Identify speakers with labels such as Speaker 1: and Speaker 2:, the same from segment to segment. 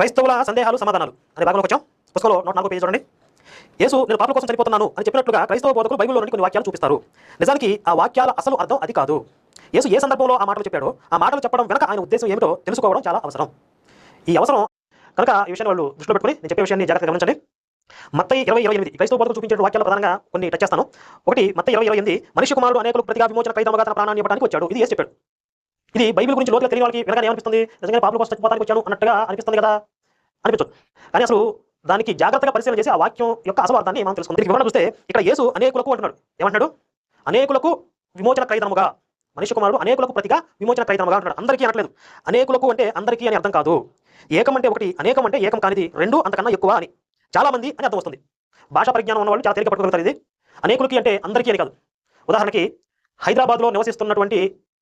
Speaker 1: క్రైస్తవుల సందేహాలు సమాధానాలు అనే భాగంలోకి వచ్చాం. పుస్తకంలో 104 పేజీ చూడండి. యేసు నేను పాపల కోసం చనిపోతున్నాను అని చెప్పినట్లుగా క్రైస్తవ బోధకులు బైబిల్లో నుండి కొన్ని వాక్యాలు చూపిస్తారు. నిజానికి ఆ వాక్యాల అసలు అర్థం అది కాదు. యేసు ఏ సందర్భంలో ఆ మాటలు చెప్పాడో ఆ మాటలు చెప్పడం వెనక ఆయన ఉద్దేశం ఏమిటో తెలుసుకోవడం చాలా అవసరం. ఈ అవసరం కనుక ఈ విషయాన్ని వాళ్ళు దృష్టిలో పెట్టుకుని నేను చెప్పే విషయాన్ని జాగ్రత్తగా గమనించండి. మత్తయి 20:28 క్రైస్తవ బోధకులు చూపించిన వాక్యాలు ప్రధానంగా కొన్ని టచ్ చేస్తాను. ఒకటి మత్తయి 20:28 మనిషి కుమారుడు అనేకులకు ప్రతిగా విమోచన ఖైదముగా తన ప్రాణాన్ని ఇవ్వడానికి వచ్చాడు. ఇది యేసు చెప్పాడు. ఇది బైబిల్ గురించి లోతుగా తెలియని వాళ్ళకి వెనక ఏమనిపిస్తుంది, నిజంగా పాపల కోసం చచ్చిపోతానికి వచ్చాను అన్నట్టుగా అనిపిస్తుంది కదా, అనిపించదు. కానీ అసలు దానికి జాగ్రత్తగా పరిశీలన చేసి ఆ వాక్యం యొక్క అసలు అర్థాన్ని మనం తెలుసుకుందాం. వివరణ చూస్తే ఇక్కడ యేసు అనేకులకు అంటున్నాడు. ఏమంటున్నాడు? అనేకులకు విమోచన ఖైదముగా, మనిషి కుమారుడు అనేకులకు ప్రతిగా విమోచన ఖైదముగా అంటున్నాడు. అందరికీ అనట్లేదు. అనేకులకు అంటే అందరికీ అని అర్థం కాదు. ఏకం అంటే ఒకటి, అనేకం అంటే ఏకం కానిది, రెండు అంతకన్నా ఎక్కువ అని, చాలా మంది అని అర్థం వస్తుంది. భాషా పరిజ్ఞానం ఉన్నవాళ్ళు చాలా తేలిక పట్టుకోగలుగుతారు. ఇది అనేకులకి అంటే అందరికీ అని కాదు. ఉదాహరణకి హైదరాబాద్లో నివసిస్తున్నటువంటి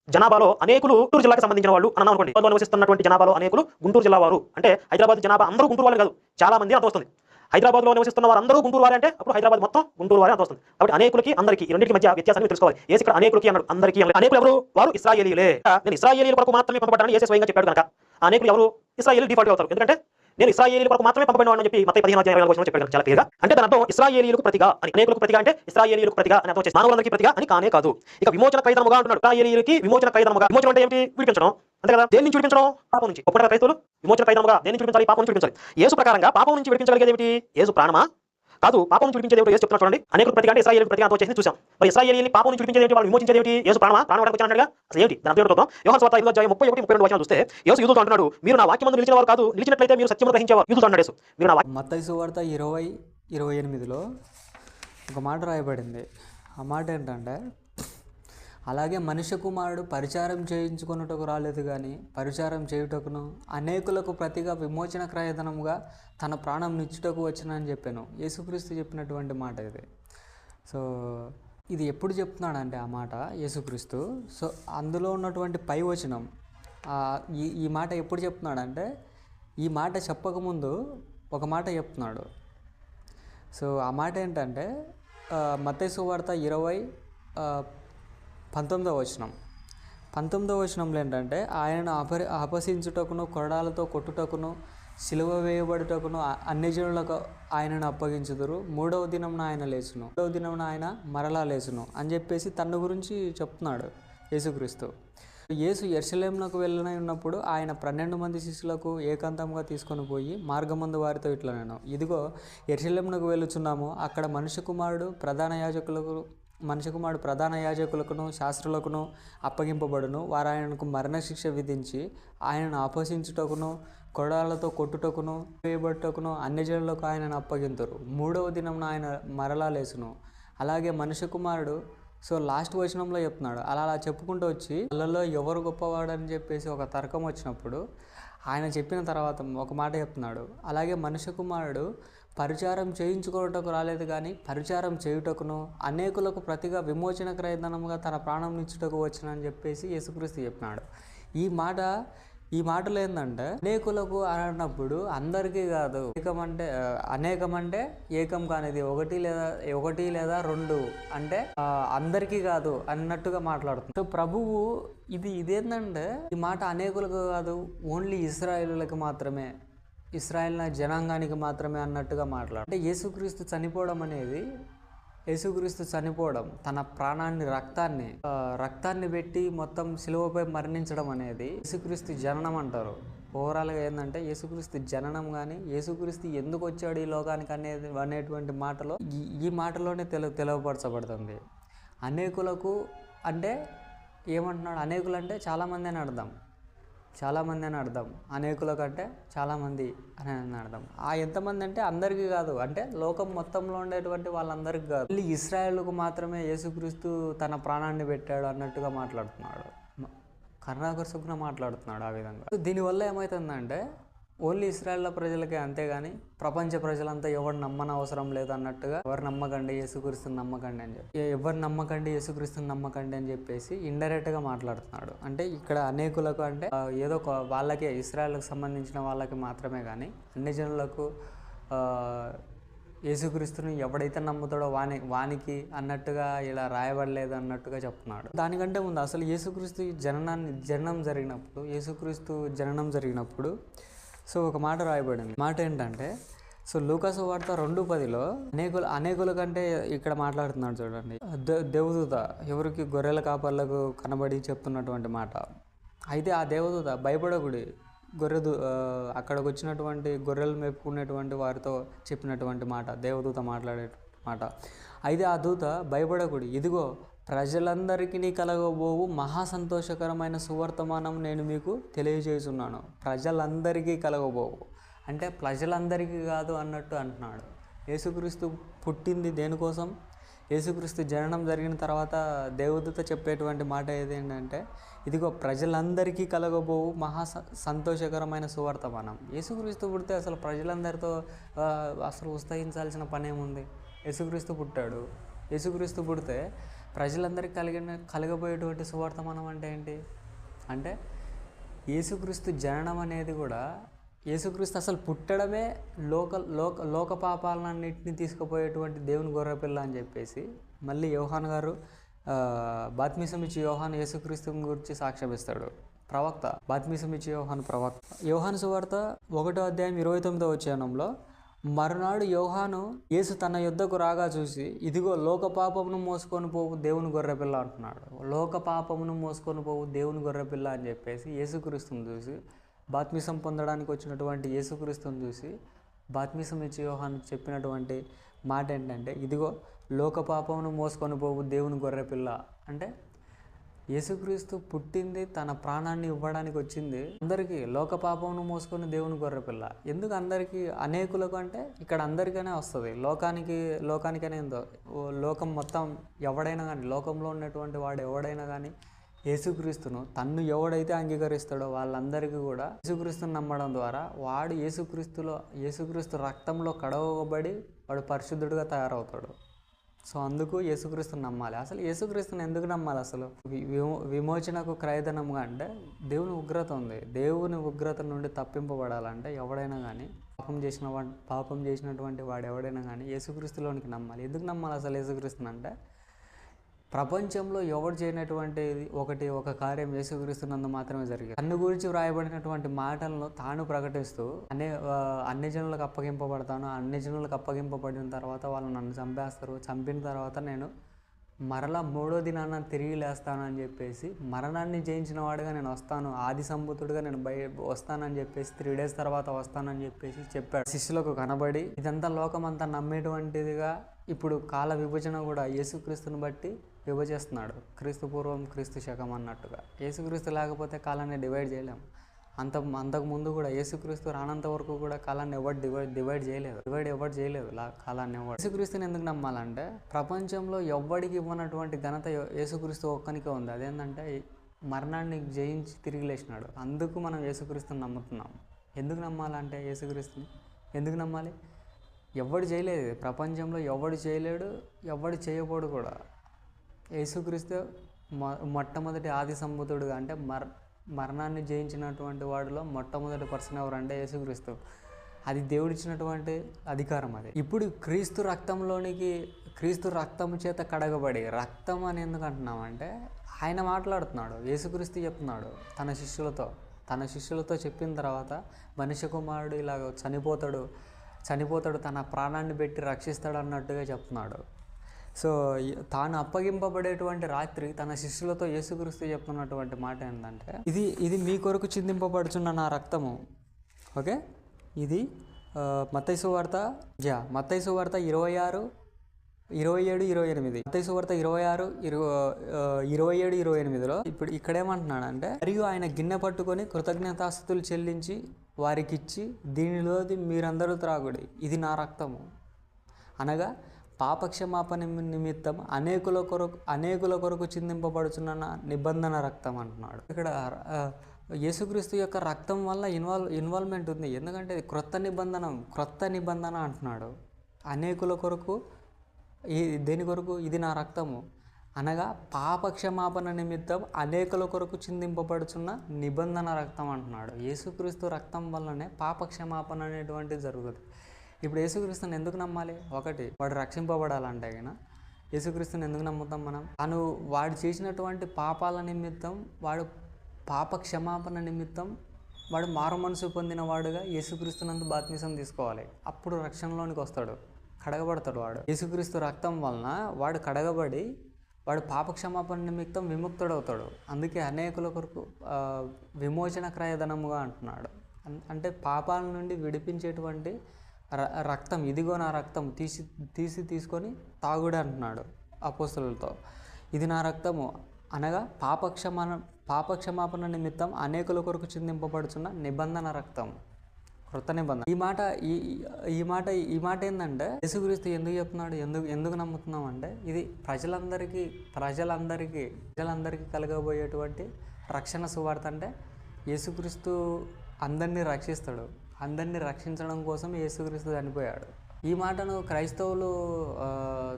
Speaker 1: జనాభాలో అనేకులు గుంటూరు జిల్లాకి సంబంధించిన వాళ్ళు అన్నాం అనుకోండి. నివసిస్తున్నటువంటి జనాభాలో అనేకులు గుంటూరు జిల్లా వారు అంటే హైదరాబాద్ జనాభా అందరూ గుంటూరు వాళ్ళు కాదు, చాలా మంది అర్థం వస్తుంది. హైదరాబాద్లో నివసిస్తున్న వారు అందరూ గుంటూరు వారే అంటే అప్పుడు హైదరాబాద్ మొత్తం గుంటూరు వారే అర్థం వస్తుంది. కాబట్టి అనేకులకి అందరికీ ఈ రెండింటి మధ్య వ్యత్యాసాన్ని తెలుసుకోవాలి. యేసు ఇక్కడ అనేకులకి అన్నాడు, అందరికీ అన్నాడు. అనేకులు ఎవరు? వారు ఇశ్రాయేలీయులే. నేను ఇశ్రాయేలీయుల కొరకు మాత్రమే పంపబడ్డానని యేసు స్వయంగా చెప్పాడు కనుక అనేకులు ఎవరు? ఇశ్రాయేలీయులు డిఫాల్ట్ అవుతారు. ఎందుకంటే నేను ఇశ్రాయేలీయుల కొరకు మాత్రమే పంపబడినవాడని చెప్పి మత్తయి 15:24 చెప్పాడు చాలా క్లియర్గా. అంటే దాని అర్థం ఇశ్రాయేలీయులకు ప్రతిగా అని, అనేకులకు ప్రతిగా అంటే ఇశ్రాయేలీయులకు ప్రతిగా అని అర్థం చేసి మానవులందరికీ ప్రతిగా అని కానే కాదు. ఇక విమోచన ఖైదముగా అంటున్నాడు. ఇశ్రాయేలీయులకి విమోచన ఖైదముగా. విమోచన అంటే ఏమిటి? విడిపించడం, అంతే కదా. దేని నుంచి విడిపించడం? పాపం నుంచి. ఒప్పుకుంటారా క్రైస్తవులు? విమోచన ఖైదముగా దేని నుంచి విడిపించాలి? పాపం నుంచి విడిపించాలి. యేసు ప్రకారంగా పాపం నుంచి విడిపించగలిగేది ఏమిటి? యేసు ప్రాణమా? కాదు. పాపం నుంచి విడిపించేది ఏమిటో యేసు చెప్తున్నాడు చూడండి. అనేకులకు ప్రతిగా అంటే ఇశ్రాయేలీయులకు ప్రతిగా అంతం చేసి చూసాం. మరి ఇశ్రాయేలీయుల్ని పాపం నుంచి విడిపించేది ఏమిటి? వాళ్ళు విమోచించేది ఏమిటి? యేసు ప్రాణమా? ప్రాణం ఇవ్వడానికి వచ్చానన్నట్టుగా అసలు ఏంటి దాని అర్థం? యోహాను సువార్త 5:31-32 వచనాలు చూస్తే యేసు యూదులతో అంటున్నాడు, మీరు నా వాక్యమందు నిలిచిన వారు కాదు, నిలిచినట్లయితే మీరు సత్యమును గ్రహించేవారు. యూదులతో అన్నాడు యేసు, మీరు నా
Speaker 2: మత్తయి సువార్త 20:28లో ఒక మాట రాయబడింది. ఆ మాట ఏంటంటే, అలాగే మనుష్య కుమారుడు పరిచారం చేయించుకొనుటకు రాలేదు కానీ పరిచారం చేయుటకును అనేకులకు ప్రతిగా విమోచన క్రయధనముగా తన ప్రాణం నిచ్చుటకు వచ్చినని చెప్పాను. యేసుక్రీస్తు చెప్పినటువంటి మాట ఇది. సో ఇది ఎప్పుడు చెప్తున్నాడంటే ఆ మాట యేసుక్రీస్తు. సో అందులో ఉన్నటువంటి పై వచనం ఈ మాట ఎప్పుడు చెప్తున్నాడంటే, ఈ మాట చెప్పకముందు ఒక మాట చెప్తున్నాడు. సో ఆ మాట ఏంటంటే మత్తయి సువార్త 20:19 వచనం. 19వ వచనంలో ఏంటంటే, ఆయనను అపహసించుటకును కొరడాలతో కొట్టుటకును సిలువ వేయబడుటకును అన్ని జనులకు ఆయనను అప్పగించుదురు, 3వ దినమున ఆయన లేచును, 3వ దినమున ఆయన మరలా లేచును అని చెప్పేసి తన గురించి చెప్తున్నాడు యేసుక్రీస్తు. యేసు యెరూషలేమునకు వెళ్ళినప్పుడు ఆయన 12 మంది శిష్యులకు ఏకాంతంగా తీసుకొని పోయి మార్గమందు వారితో ఇట్లా, నేను ఇదిగో యెరూషలేమునకు వెళ్ళుచున్నాము, అక్కడ మనుష్య కుమారుడు ప్రధాన యాజకులకును శాస్త్రులకును అప్పగింపబడును, వారు ఆయనకు మరణశిక్ష విధించి ఆయనను అపహసించుటకును కొరడాలతో కొట్టుటకును వేయబట్టుటకును అన్ని జనులకు ఆయనను అప్పగింతురు, 3వ దినంన ఆయన మరలా లేచును. అలాగే మనుష్య కుమారుడు. సో లాస్ట్ వచనంలో చెప్తున్నాడు. అలా చెప్పుకుంటూ వచ్చి వాళ్ళలో ఎవరు గొప్పవాడని చెప్పేసి ఒక తర్కం వచ్చినప్పుడు ఆయన చెప్పిన తర్వాత ఒక మాట చెప్తున్నాడు. అలాగే మనుష్య కుమారుడు పరిచారం చేయించుకోవటకు రాలేదు కానీ పరిచారం చేయుటకును అనేకులకు ప్రతిగా విమోచన క్రయధనముగా తన ప్రాణం నిచ్చుటకు వచ్చినని చెప్పేసి యేసుక్రీస్తు చెప్పినాడు. ఈ మాటలు ఏంటంటే, అనేకులకు అన్నప్పుడు అందరికీ కాదు, అనేకం అంటే ఏకం కానిది, ఒకటి లేదా రెండు అంటే అందరికీ కాదు అన్నట్టుగా మాట్లాడుతుంది. సో ప్రభువు ఇదేంటంటే, ఈ మాట అనేకులకు కాదు, ఓన్లీ ఇశ్రాయేలులకు మాత్రమే, ఇశ్రాయేల్ జనాంగానికి మాత్రమే అన్నట్టుగా అంటే యేసుక్రీస్తు చనిపోవడం తన ప్రాణాన్ని రక్తాన్ని పెట్టి మొత్తం సిలువపై మరణించడం అనేది యేసుక్రీస్తు జననం అంటారు. ఓవరాల్గా ఏంటంటే యేసుక్రీస్తు జననం కానీ యేసుక్రీస్తు ఎందుకు వచ్చాడు ఈ లోకానికి అనేటువంటి మాటలో ఈ మాటలోనే తెలియపరచబడుతుంది. అనేకులకు అంటే ఏమంటున్నాడు? అనేకులు అంటే చాలామంది అని అర్థం. అనేకులకు అంటే చాలామంది అని అర్థం. ఎంతమంది అంటే అందరికీ కాదు, అంటే లోకం మొత్తంలో ఉండేటువంటి వాళ్ళందరికీ కాదు, మళ్ళీ ఇశ్రాయేలుకు మాత్రమే యేసుక్రీస్తు తన ప్రాణాన్ని పెట్టాడు అన్నట్టుగా మాట్లాడుతున్నాడు. కరుణాకర్షకుగా మాట్లాడుతున్నాడు ఆ విధంగా. దీనివల్ల ఏమవుతుందంటే, ఓన్లీ ఇశ్రాయేల్ ప్రజలకే, అంతేగాని ప్రపంచ ప్రజలంతా ఎవరు నమ్మని అవసరం లేదు అన్నట్టుగా, ఎవరు నమ్మకండి యేసుక్రీస్తుని నమ్మకండి అని చెప్పి, యేసుక్రీస్తుని నమ్మకండి అని చెప్పేసి ఇండైరెక్ట్గా మాట్లాడుతున్నాడు. అంటే ఇక్కడ అనేకులకు అంటే ఏదో వాళ్ళకే, ఇశ్రాయేల్కి సంబంధించిన వాళ్ళకి మాత్రమే కానీ అన్ని జనులకు యేసుక్రీస్తుని ఎవడైతే నమ్ముతాడో వానికి అన్నట్టుగా ఇలా రాయబడలేదు అన్నట్టుగా చెప్తున్నాడు. దానికంటే ముందు అసలు యేసుక్రీస్తు జననం జరిగినప్పుడు సో ఒక మాట రాయబడింది. మాట ఏంటంటే, సో లూకాసు వార్త 2:10లో అనేకుల కంటే ఇక్కడ మాట్లాడుతున్నాడు చూడండి. దేవదూత ఎవరికి గొర్రెల కాపర్లకు కనబడి చెప్తున్నటువంటి మాట. అయితే ఆ దేవదూత భయపడకుడి, అక్కడికి వచ్చినటువంటి గొర్రెలు మేపుకునేటువంటి వారితో చెప్పినటువంటి మాట, దేవదూత మాట్లాడే మాట. అయితే ఆ దూత భయపడకుడి, ఇదిగో ప్రజలందరికీ కలగబోవు మహా సంతోషకరమైన సువర్తమానం నేను మీకు తెలియజేస్తున్నాను. ప్రజలందరికీ కలగబోవు అంటే ప్రజలందరికీ కాదు అన్నట్టు అంటున్నాడు. యేసుక్రీస్తు పుట్టింది దేనికోసం? యేసుక్రీస్తు జననం జరిగిన తర్వాత దేవదూత చెప్పేటువంటి మాట ఏదేంటంటే, ఇదిగో ప్రజలందరికీ కలగబోవు మహా సంతోషకరమైన సువర్తమానం. యేసుక్రీస్తు పుడితే అసలు ప్రజలందరితో అసలు ఉత్సహించాల్సిన పని ఏముంది? యేసుక్రీస్తు పుట్టాడు. యేసుక్రీస్తు పుడితే ప్రజలందరికీ కలగబోయేటువంటి సువర్తమానం అంటే ఏంటి? అంటే యేసుక్రీస్తు జననం అనేది కూడా, యేసుక్రీస్తు అసలు పుట్టడమే లోక పాపాలన్నింటినీ తీసుకుపోయేటువంటి దేవుని గొర్రెపిల్ల అని చెప్పేసి మళ్ళీ యోహాను గారు బాప్తిసం ఇచ్చి యోహాను యేసుక్రీస్తు గురించి సాక్ష్యమిస్తాడు. ప్రవక్త బాప్తిసం ఇచ్చి యోహాను ప్రవక్త. యోహాను సువార్త 1:29 మరునాడు యోహాను యేసు తన యొద్దకు రాగా చూసి, ఇదిగో లోక పాపమును మోసుకొని పోవు దేవుని గొర్రెపిల్ల అంటున్నాడు. లోక పాపమును మోసుకొని పోవు దేవుని గొర్రెపిల్ల అని చెప్పేసి యేసుక్రీస్తుని చూసి, బాప్తిసం పొందడానికి వచ్చినటువంటి యేసుక్రీస్తుని చూసి బాప్తిసం ఇచ్చి యోహాను చెప్పినటువంటి మాట ఏంటంటే, ఇదిగో లోక పాపమును మోసుకొని పోవు దేవుని గొర్రెపిల్ల. అంటే యేసుక్రీస్తు పుట్టింది తన ప్రాణాన్ని ఇవ్వడానికి వచ్చింది అందరికీ. లోక పాపమును మోసుకొని దేవుని గొర్రెపిల్ల ఎందుకు అందరికీ? అనేకులకు అంటే ఇక్కడ అందరికైనా వస్తుంది. లోకానికైనా ఏందో, లోకం మొత్తం ఎవడైనా కానీ, లోకంలో ఉన్నటువంటి వాడు ఎవడైనా కానీ యేసుక్రీస్తును తన్ను ఎవడైతే అంగీకరిస్తాడో వాళ్ళందరికీ కూడా యేసుక్రీస్తుని నమ్మడం ద్వారా వాడు యేసుక్రీస్తు రక్తంలో కడవబడి వాడు పరిశుద్ధుడిగా తయారవుతాడు. సో అందుకు యేసుక్రీస్తుని నమ్మాలి. అసలు యేసుక్రీస్తుని ఎందుకు నమ్మాలి? అసలు విమోచనకు క్రయధనంగా అంటే దేవుని ఉగ్రత ఉంది. దేవుని ఉగ్రత నుండి తప్పింపబడాలంటే ఎవడైనా కానీ పాపం చేసినటువంటి వాడు ఎవడైనా కానీ యేసుక్రీస్తులోనికి నమ్మాలి. ఎందుకు నమ్మాలి అసలు యేసుక్రీస్తుని అంటే, ప్రపంచంలో ఎవరు చేయనటువంటి ఒక కార్యం యేసుక్రీస్తునందు మాత్రమే జరిగింది. తన గురించి వ్రాయబడినటువంటి మాటలను తాను ప్రకటిస్తూ అన్ని జనులకు అప్పగింపబడతాను, అన్ని జనులకు అప్పగింపబడిన తర్వాత వాళ్ళు నన్ను చంపేస్తారు, చంపిన తర్వాత నేను మరలా 3వ దినాన తిరిగి లేస్తాను అని చెప్పేసి, మరణాన్ని జయించిన వాడుగా నేను వస్తాను, ఆది సంభూతుడిగా నేను వస్తానని చెప్పేసి 3 days తర్వాత వస్తానని చెప్పేసి చెప్పాడు. శిష్యులకు కనబడి ఇదంతా లోకమంతా నమ్మేటువంటిదిగా ఇప్పుడు కాల విభజన కూడా యేసుక్రీస్తుని బట్టి విభజిస్తున్నాడు. క్రీస్తు పూర్వం క్రీస్తు శకం అన్నట్టుగా. యేసుక్రీస్తు లేకపోతే కాలాన్ని డివైడ్ చేయలేము. అంతకుముందు కూడా యేసుక్రీస్తు రానంత వరకు కూడా కాలాన్ని డివైడ్ చేయలేదు కాలాన్ని ఎవరు. యేసుక్రీస్తుని ఎందుకు నమ్మాలంటే, ప్రపంచంలో ఎవ్వడికి ఇవ్వనటువంటి ఘనత యేసుక్రీస్తు ఒక్కనికే ఉంది. అదేంటంటే మరణాన్ని జయించి తిరిగి లేచినాడు. అందుకు మనం యేసుక్రీస్తుని నమ్ముతున్నాం. ఎందుకు నమ్మాలంటే యేసుక్రీస్తుని ఎందుకు నమ్మాలి? ఎవడు చేయలేదు, ప్రపంచంలో ఎవడు చేయలేడు, ఎవడు చేయబోడు కూడా. యేసుక్రీస్తు మొట్టమొదటి ఆది సంభూతుడుగా అంటే మరణాన్ని జయించినటువంటి వాడిలో మొట్టమొదటి పర్సన్ ఎవరంటే యేసుక్రీస్తు. అది దేవుడిచ్చినటువంటి అధికారం అది. ఇప్పుడు క్రీస్తు రక్తము చేత కడగబడి, రక్తం అని ఎందుకు అంటున్నామంటే ఆయన మాట్లాడుతున్నాడు, యేసుక్రీస్తు చెప్తున్నాడు తన శిష్యులతో చెప్పిన తర్వాత, మనిషి కుమారుడు ఇలాగ చనిపోతాడు తన ప్రాణాన్ని పెట్టి రక్షిస్తాడు అన్నట్టుగా చెప్తున్నాడు. సో తాను అప్పగింపబడేటువంటి రాత్రి తన శిష్యులతో యేసుక్రీస్తు చెప్తున్నటువంటి మాట ఏంటంటే, ఇది మీ కొరకు చిందింపబడుచున్న నా రక్తము. ఓకే, ఇది మత్తయి సువార్త 26, 27, 28. మత్తయి సువార్త 26, 27, 28లో ఇప్పుడు ఇక్కడేమంటున్నాడంటే, మరియు ఆయన గిన్నె పట్టుకొని కృతజ్ఞతాస్తుతులు చెల్లించి వారికిచ్చి, దీనిలోది మీరందరూ త్రాగుడి, ఇది నా రక్తము, అనగా పాపక్షమాపణ నిమిత్తం అనేకుల కొరకు చిందింపబడుచున్న నిబంధన రక్తం అంటున్నాడు. ఇక్కడ యేసుక్రీస్తు యొక్క రక్తం వల్ల ఇన్వాల్వ్మెంట్ ఉంది. ఎందుకంటే క్రొత్త నిబంధన అంటున్నాడు. అనేకుల కొరకు, దేని కొరకు? ఇది నా రక్తము, అనగా పాపక్షమాపణ నిమిత్తం అనేకుల కొరకు చిందింపబడుచున్న నిబంధన రక్తం అంటున్నాడు. యేసుక్రీస్తు రక్తం వల్లనే పాపక్షమాపణ అనేటువంటిది జరుగుతుంది. ఇప్పుడు యేసుక్రీస్తుని ఎందుకు నమ్మాలి? ఒకటి, వాడు రక్షింపబడాలంటే అయినా యేసుక్రీస్తుని ఎందుకు నమ్ముతాం మనం? వాడు చేసినటువంటి పాపాల నిమిత్తం, వాడు పాప క్షమాపణ నిమిత్తం వాడు మారు మనసు పొందిన వాడుగా యేసుక్రీస్తునందు బాప్తిసం తీసుకోవాలి. అప్పుడు రక్షణలోనికి వస్తాడు, కడగబడతాడు. వాడు యేసుక్రీస్తు రక్తం వలన వాడు కడగబడి వాడు పాపక్షమాపణ నిమిత్తం విముక్తుడవుతాడు. అందుకే అనేకుల కొరకు విమోచన క్రయధనముగా అంటున్నాడు. అంటే పాపాల నుండి విడిపించేటువంటి రక్తం, ఇదిగో నా రక్తం తీసుకొని తాగుడు అంటున్నాడు అపోస్తలులతో. ఇది నా రక్తము అనగా పాపక్షమాపణ నిమిత్తం అనేకుల కొరకు చిందింపబడుచున్న నిబంధన రక్తం, కృత నిబంధన. ఈ మాట ఏంటంటే యేసుక్రీస్తు ఎందుకు చెప్తున్నాడు, ఎందుకు నమ్ముతున్నాం అంటే ఇది ప్రజలందరికీ కలగబోయేటువంటి రక్షణ సువార్త. అంటే యేసుక్రీస్తు అందరినీ రక్షిస్తాడు. అందరినీ రక్షించడం కోసం యేసుక్రీస్తు చనిపోయాడు. ఈ మాటను క్రైస్తవులు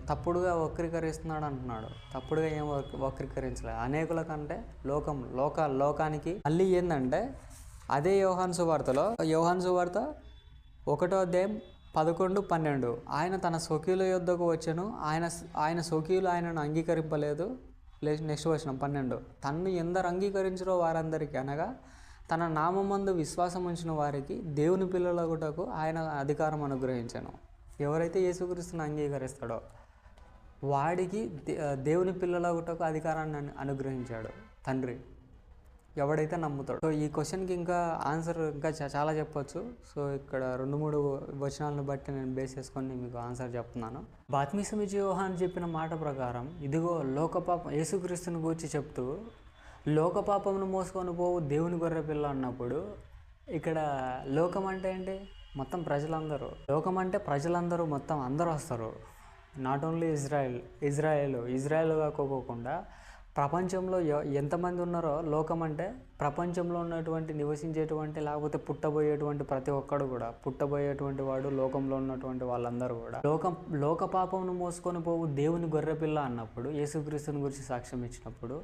Speaker 2: తప్పుడుగా వక్రీకరిస్తున్నాడు అంటున్నాడు. తప్పుడుగా ఏం వక్రీకరించలేదు. అనేకుల కంటే లోకానికి మళ్ళీ ఏంటంటే అదే యోహాను సువార్తలో, యోహాను సువార్త 1వ అధ్యాయం 11-12, ఆయన తన స్వకీయుల యొద్దకు వచ్చెను, ఆయన స్వకీయులు ఆయనను అంగీకరింపలేదు. నెక్స్ట్ వచనం 12, తన్ను ఎందరు అంగీకరించరో వారందరికీ అనగా తన నామమందు విశ్వాసం ఉంచిన వారికి దేవుని పిల్లలగుటకు ఆయన అధికారం అనుగ్రహించాను. ఎవరైతే యేసుక్రీస్తుని అంగీకరిస్తాడో వాడికి దేవుని పిల్లలగుటకు అధికారాన్ని అనుగ్రహించాడు తండ్రి, ఎవడైతే నమ్ముతాడో. సో ఈ క్వశ్చన్కి ఇంకా ఆన్సర్ ఇంకా చాలా చెప్పొచ్చు. సో ఇక్కడ 2-3 వచనాలను బట్టి నేను బేస్ చేసుకొని మీకు ఆన్సర్ చెప్తున్నాను. బాప్తిసం ఇచ్చే యోహాను చెప్పిన మాట ప్రకారం ఇదిగో లోకపాపం, యేసుక్రీస్తుని గురించి చెప్తూ లోకపాపమును మోసుకొని పోవు దేవుని గొర్రెపిల్ల అన్నప్పుడు ఇక్కడ లోకం అంటే ఏంటి? మొత్తం ప్రజలందరూ. లోకం అంటే ప్రజలందరూ, మొత్తం అందరూ వస్తారు. నాట్ ఓన్లీ ఇజ్రాయెల్ కాకోకుండా ప్రపంచంలో ఎంతమంది ఉన్నారో, లోకం అంటే ప్రపంచంలో ఉన్నటువంటి నివసించేటువంటి లేకపోతే పుట్టబోయేటువంటి ప్రతి ఒక్కడు కూడా, పుట్టబోయేటువంటి వాడు, లోకంలో ఉన్నటువంటి వాళ్ళందరూ కూడా లోక పాపమును మోసుకొని పోవు దేవుని గొర్రెపిల్ల అన్నప్పుడు, యేసుక్రీస్తుని గురించి సాక్ష్యం ఇచ్చినప్పుడు,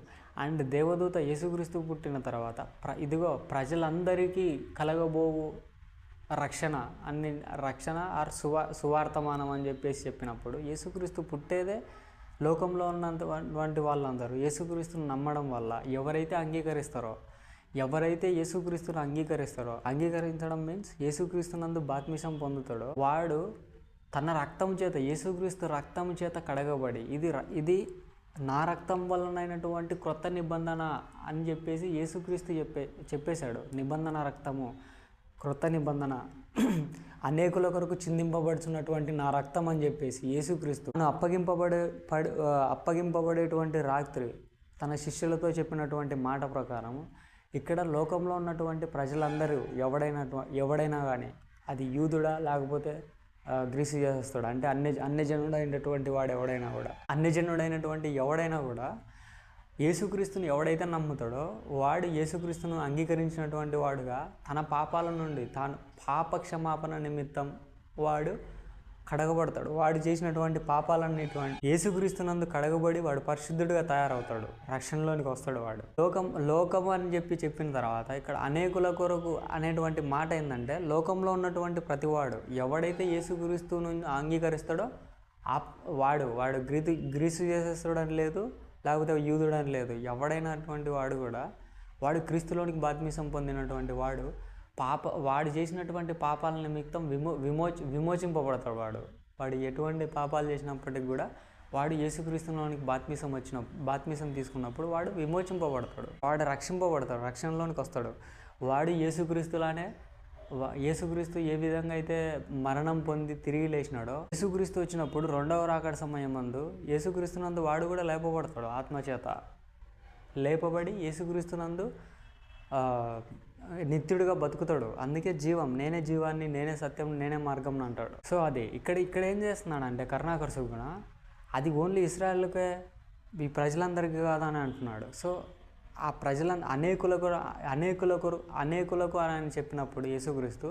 Speaker 2: అండ్ దేవదూత యేసుక్రీస్తు పుట్టిన తర్వాత ఇదిగో ప్రజలందరికీ కలగబోవు రక్షణ ఆర్ సువార్తమానం అని చెప్పినప్పుడు యేసుక్రీస్తు పుట్టేదే లోకంలో ఉన్నటువంటి వాళ్ళందరూ యేసుక్రీస్తుని నమ్మడం వల్ల ఎవరైతే యేసుక్రీస్తుని అంగీకరించడం మీన్స్ యేసుక్రీస్తునందు బాప్తిసం పొందుతాడో వాడు తన రక్తం చేత, యేసుక్రీస్తు రక్తం చేత కడగబడి ఇది నా రక్తం వలనైనటువంటి క్రొత్త నిబంధన అని చెప్పేసి యేసుక్రీస్తు చెప్పేశాడు. నిబంధన రక్తము, క్రొత్త నిబంధన, అనేకుల కొరకు చిందింపబడుచున్నటువంటి నా రక్తం అని చెప్పేసి యేసుక్రీస్తు అప్పగింపబడేటువంటి రాత్రి తన శిష్యులతో చెప్పినటువంటి మాట ప్రకారం ఇక్కడ లోకంలో ఉన్నటువంటి ప్రజలందరూ ఎవడైనా కానీ, అది యూదుడా లేకపోతే గ్రీసు చేస్తాడు అంటే అన్యజనుడైనటువంటి వాడు ఎవడైనా కూడా యేసుక్రీస్తుని ఎవడైతే నమ్ముతాడో వాడు యేసుక్రీస్తును అంగీకరించినటువంటి వాడుగా తన పాపాల నుండి తాను పాపక్షమాపణ నిమిత్తం వాడు కడగబడతాడు. వాడు చేసినటువంటి పాపాలన్నిటువంటి యేసుక్రీస్తునందు కడగబడి వాడు పరిశుద్ధుడిగా తయారవుతాడు, రక్షణలోనికి వస్తాడు. వాడు లోకం అని చెప్పిన తర్వాత ఇక్కడ అనేకుల కొరకు అనేటువంటి మాట ఏంటంటే, లోకంలో ఉన్నటువంటి ప్రతివాడు ఎవడైతే యేసుక్రీస్తును అంగీకరిస్తాడో వాడు గ్రీసు చేసేస్తాడని లేదు, లేకపోతే యూదుడని లేదు. ఎవడైనటువంటి వాడు కూడా వాడు క్రీస్తులోనికి బాప్తిసం పొందినటువంటి వాడు చేసినటువంటి పాపాల నిమిత్తం విమోచింపబడతాడు. వాడు ఎటువంటి పాపాలు చేసినప్పటికీ కూడా వాడు యేసుక్రీస్తులోనికి బాప్తిసం తీసుకున్నప్పుడు వాడు విమోచింపబడతాడు, వాడు రక్షింపబడతాడు, రక్షణలోనికి వస్తాడు. వాడు యేసుక్రీస్తు ఏ విధంగా అయితే మరణం పొంది తిరిగి లేచినాడో, యేసుక్రీస్తు వచ్చినప్పుడు 2వ రాకడ సమయమందు యేసుక్రీస్తునందు వాడు కూడా లేపబడతాడు. ఆత్మచేత లేపబడి యేసుక్రీస్తునందు నిత్యుడిగా బతుకుతాడు. అందుకే నేనే జీవాన్ని, నేనే సత్యం, నేనే మార్గం అంటాడు. సో అది ఇక్కడ ఏం చేస్తున్నాడంటే కరుణాకర్ సుగుణ, అది ఓన్లీ ఇశ్రాయేలుకే, ఈ ప్రజలందరికీ కాదని అంటున్నాడు. సో ఆ అనేకులకు అని చెప్పినప్పుడు యేసుక్రీస్తు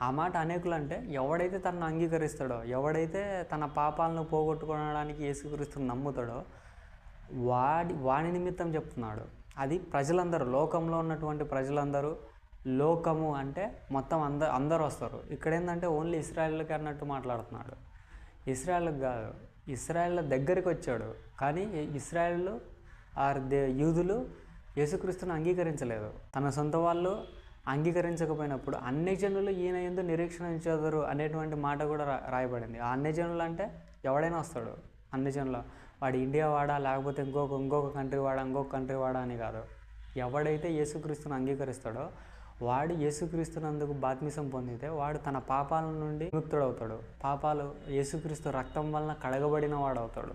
Speaker 2: ఆ మాట అనేకులు అంటే ఎవడైతే తనను అంగీకరిస్తాడో, ఎవడైతే తన పాపాలను పోగొట్టుకోవడానికి యేసుక్రీస్తుని నమ్ముతాడో వాడి నిమిత్తం చెప్తున్నాడు. అది ప్రజలందరూ, లోకంలో ఉన్నటువంటి ప్రజలందరూ. లోకము అంటే మొత్తం అందరూ వస్తారు. ఇక్కడ ఏంటంటే ఓన్లీ ఇశ్రాయేలుకి అన్నట్టు మాట్లాడుతున్నాడు. ఇశ్రాయేలుకి కాదు, ఇశ్రాయేల్ దగ్గరికి వచ్చాడు. కానీ యూదులు యేసుక్రీస్తుని అంగీకరించలేదు. తన సొంత వాళ్ళు అంగీకరించకపోయినప్పుడు అన్ని జనులు ఈయన యందు నిరీక్షణ ఉంచెదరు అనేటువంటి మాట కూడా రాయబడింది. ఆ అన్ని జనులు అంటే ఎవడైనా వస్తాడు. అన్ని జనులు వాడు ఇండియా వాడా, లేకపోతే ఇంకొక కంట్రీ వాడా, ఇంకొక కంట్రీ వాడా అని కాదు. ఎవడైతే యేసుక్రీస్తుని అంగీకరిస్తాడో వాడు యేసుక్రీస్తునందుకు బాప్తిసం పొందితే వాడు తన పాపాల నుండి విముక్తుడవుతాడు. పాపాలు యేసుక్రీస్తు రక్తం వలన కడగబడిన వాడు అవుతాడు.